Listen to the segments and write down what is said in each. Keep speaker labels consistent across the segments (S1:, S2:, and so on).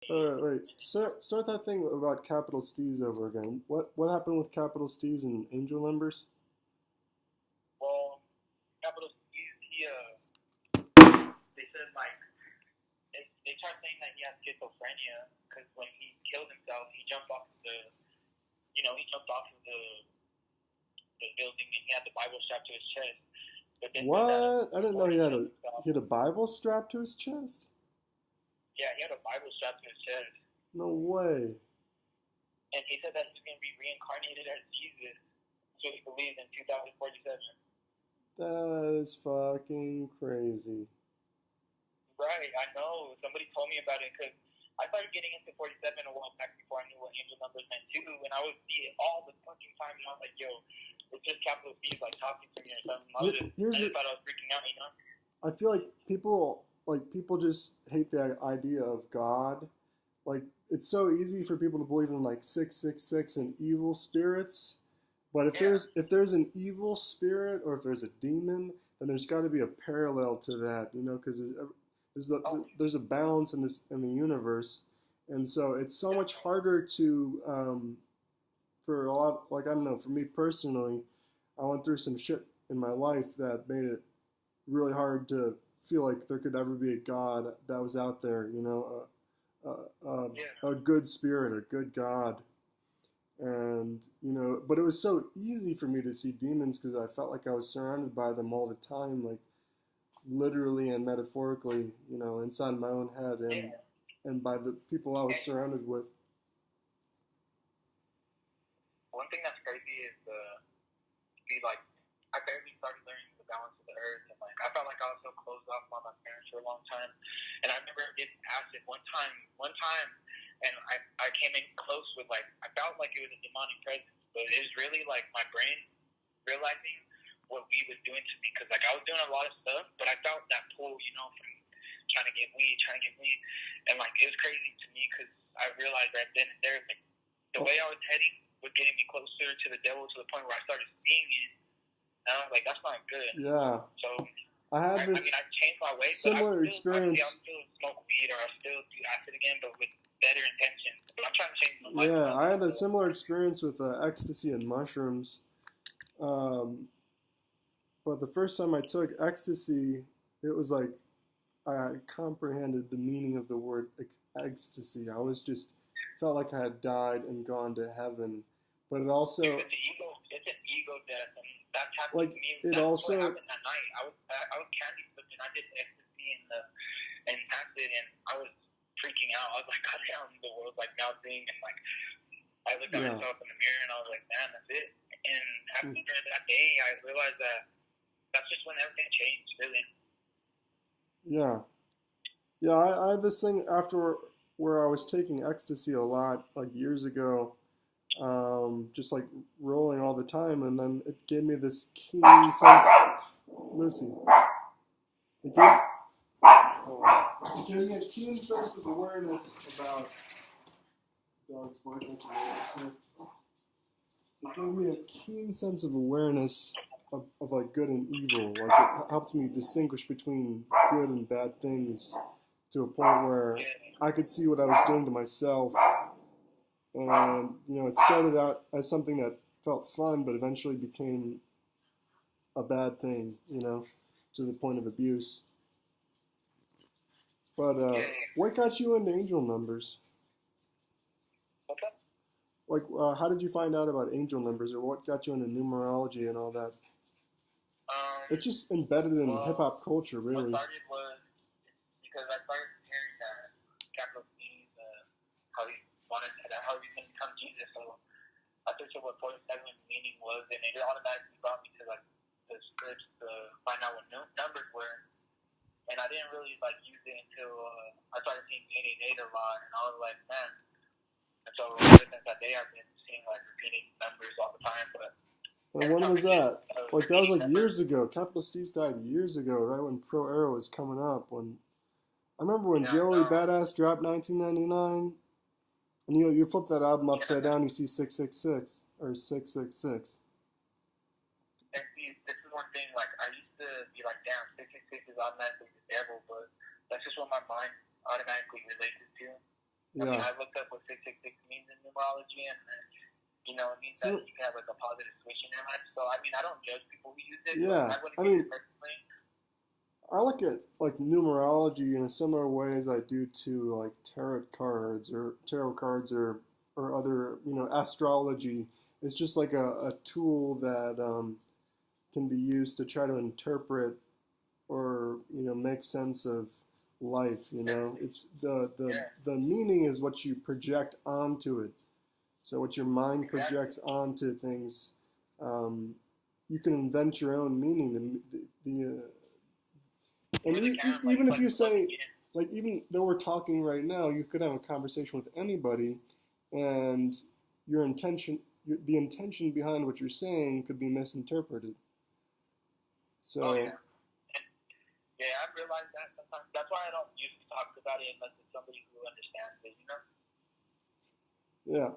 S1: Wait. Start that thing about Capital Steez over again. What happened with Capital Steez and angel numbers?
S2: Well, Capital Steez, they said like they tried saying that he has schizophrenia because when he killed himself, he jumped off of he jumped off of the building and he had the Bible strapped to his chest. But they said
S1: What? I
S2: that
S1: didn't know
S2: before
S1: he
S2: he
S1: had
S2: killed
S1: a
S2: himself,
S1: he had a Bible strapped to his chest.
S2: yeah, he had a Bible strapped to his chest,
S1: No way.
S2: and he said that he's going to be reincarnated as Jesus. That's what he believes in 2047.
S1: That is fucking crazy.
S2: Right, I know. Somebody told me about it because I started getting into 47 a while back before I knew what angel numbers meant too, and I would see it all the fucking time, and I was like, yo, it's just Capital Steez like talking to me or something. I just thought I was freaking out, you know?
S1: I feel like people just hate the idea of God. Like it's so easy for people to believe in like 666 and evil spirits, but if there's an evil spirit or if there's a demon, then there's got to be a parallel to that, because there's a balance in the universe, and so it's so much harder to for a lot, like I don't know, for me personally, I went through some shit in my life that made it really hard to feel like there could ever be a God that was out there, a good spirit, a good God. And, but it was so easy for me to see demons because I felt like I was surrounded by them all the time, like literally and metaphorically, inside my own head and by the people I was surrounded with.
S2: One thing that's crazy is I barely started learning the balance of the earth, and I felt like I was so closed off by my parents for a long time. And I remember getting acid one time, and I came in close with I felt like it was a demonic presence, but it was really like my brain realizing what weed was doing to me, because I was doing a lot of stuff, but I felt that pull, from trying to get weed, and it was crazy to me because I realized right then and there, the way I was heading was getting me closer to the devil to the point where I started seeing it. And I was like, that's not good.
S1: Yeah.
S2: So
S1: I
S2: changed my ways,
S1: similar
S2: but
S1: experience.
S2: I'll still smoke weed or I'll still do acid again, but with better intentions. But I'm trying to change my life.
S1: Yeah, I had a similar experience with ecstasy and mushrooms. But the first time I took ecstasy, it was like I comprehended the meaning of the word ecstasy. I was just felt like I had died and gone to heaven. But it also
S2: it's an ego death, and that's happened to me.
S1: It
S2: that's
S1: also
S2: what happened that night. I was candy flipping. I did ecstasy and acid, and I was freaking out. I was like, God damn, the world's melting, and I looked at myself in the mirror, and I was like, man, that's it. And after that day, I realized that that's just when everything changed, really.
S1: Yeah. Yeah, I had this thing after where I was taking ecstasy a lot, years ago, just rolling all the time, and then it gave me this keen sense. Lucy. It gave me a keen sense of awareness about dogs barking. It gave me a keen sense of awareness of good and evil. It helped me distinguish between good and bad things to a point where I could see what I was doing to myself. And, it started out as something that felt fun, but eventually became a bad thing, to the point of abuse. But what got you into angel numbers? How did you find out about angel numbers, or what got you into numerology and all that? It's just embedded in hip-hop culture, really.
S2: What started was because I started hearing that Capital Steez, how he can become Jesus. So I searched what 47 meaning was, and it automatically brought me to the scripts to find out what numbers were. And I didn't really use it until I started seeing 888 a lot, and I was like, man. And so ever since that day, I've been seeing repeating numbers all the time. But
S1: and when was that? That was years ago. Capital Steez died years ago, right when Pro Era was coming up. I remember when Joey Badass dropped 1999, and you flip that album upside down, you see 666 or 666.
S2: And see, this is one thing. I used to be like, damn, 666 is automatically the devil, but that's just what my mind automatically related to. I mean,
S1: Yeah.
S2: I looked up what 666 means in numerology, and it means that
S1: So,
S2: you can have like a positive switch in your life. So I mean, I don't judge people who use it, but
S1: yeah.
S2: I wouldn't
S1: I
S2: use
S1: mean,
S2: it personally.
S1: I look at like numerology in a similar way as I do to like tarot cards or other astrology. It's just like a tool that can be used to try to interpret or make sense of life. It's
S2: Yeah,
S1: the meaning is what you project onto it. So what your mind
S2: exactly.
S1: projects onto things, um, you can invent your own meaning.
S2: You
S1: And
S2: really can. Like,
S1: even
S2: it's
S1: if
S2: like
S1: you
S2: plugging
S1: say,
S2: in.
S1: like, even though we're talking right now, you could have a conversation with anybody, and your intention, the intention behind what you're saying could be misinterpreted.
S2: Oh
S1: So,
S2: yeah. And, yeah, I've realized that sometimes. That's why I don't usually talk about it unless it's somebody who understands it.
S1: yeah,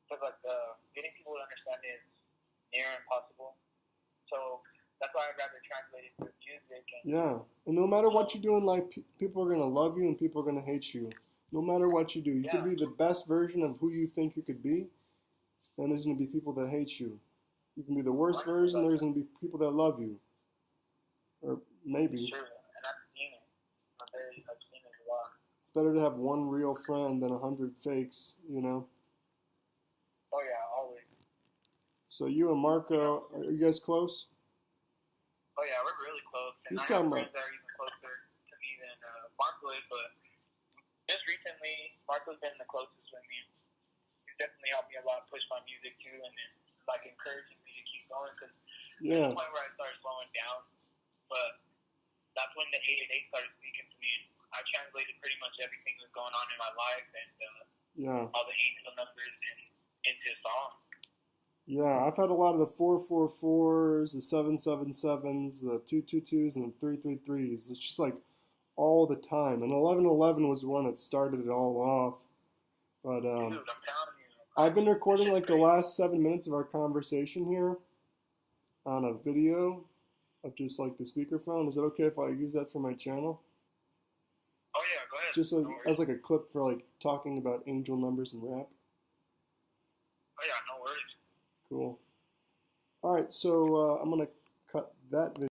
S2: Because like getting people to understand it is near impossible. So that's why I'd rather translate it through music and
S1: yeah. And no matter what you do in life, people are going to love you and people are going to hate you. No matter what you do, you could
S2: yeah,
S1: be the best version of who you think you could be, and there's going to be people that hate you. You can be the worst version,
S2: 100%.
S1: there's going to be people that love you. Or
S2: It's
S1: maybe.
S2: true, and I've seen it. I've seen it a lot.
S1: It's better to have one real friend than 100 fakes.
S2: Oh yeah, always.
S1: So you and
S2: You know.
S1: Marco, are you guys close?
S2: Oh yeah, we're really close, and
S1: He's
S2: I have
S1: talking about,
S2: friends that are even closer to me than Marco is. But just recently, Marco's been the closest with me. He's definitely helped me a lot, push my music too, and then like encouraging me to keep going. Because there's a
S1: yeah,
S2: point where I started slowing down, but that's when the 888 started speaking to me. And I translated pretty much everything that's going on in my life and
S1: yeah,
S2: all the angel numbers into song.
S1: yeah. I've had a lot of the 444s, the 777s, the 222s, and the 333s. It's just like all the time. And 1111 was the one that started it all off. But
S2: Dude, I'm telling you,
S1: I've been
S2: this
S1: recording
S2: shit's
S1: like the
S2: crazy.
S1: last 7 minutes of our conversation here on a video of just like the speakerphone. Is it okay if I use that for my channel?
S2: Oh yeah, go ahead.
S1: Just
S2: No
S1: as
S2: worries.
S1: like a clip for like talking about angel numbers and rap.
S2: Oh yeah, no worries.
S1: Cool. All right, so I'm gonna cut that video.